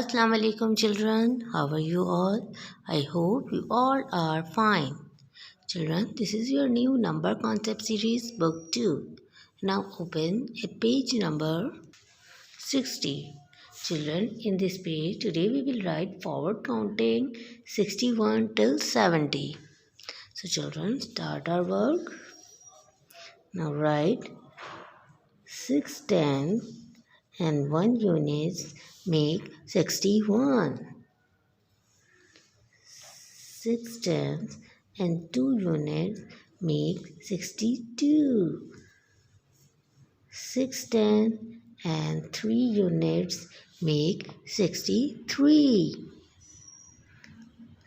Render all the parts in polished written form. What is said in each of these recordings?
Assalamu alaikum children, how are you all? I hope you all are fine. Children, this is your new number concept series book 2. Now open at page number 60. Children, in this page today we will write forward counting 61 till 70. So children, start our work. Now write 6 tenths and 1 unit make 61. 6 tenths and 2 units make 62. 6 tenths and 3 units make 63.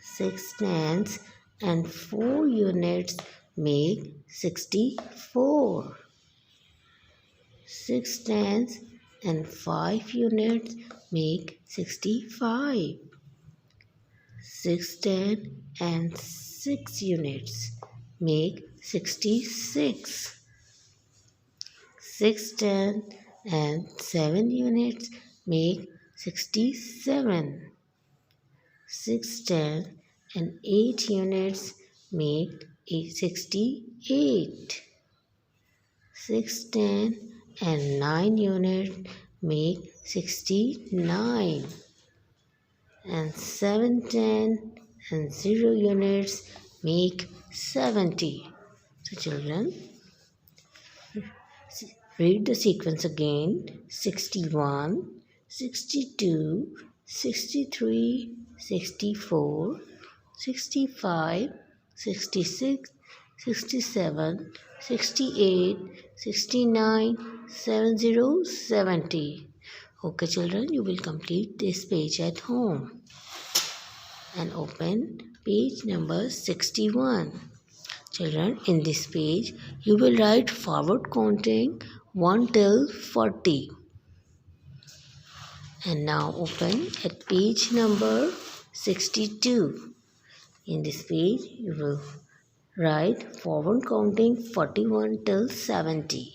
6 tenths and 4 units make 64. 6 tenths and 5 units make 65. 6 tenths and 6 units make 66. 6 tenths and 7 units make 67. 6 tenths and 8 units make 68. 6 tenths and 9 units make 69. And 7 tenths and 0 units make 70. So children, read the sequence again. 61, 62, 63, 64, 65, 66, 67, 68, 69, 70, 70. Okay children, you will complete this page at home. And open page number 61. Children, in this page, you will write forward counting 1 till 40. And now open at page number 62. In this page, you will write forward counting 41 till 70.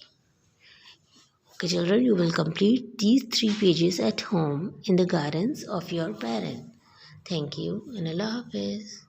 Okay, children, you will complete these 3 pages at home in the guidance of your parent. Thank you and Allah Hafiz.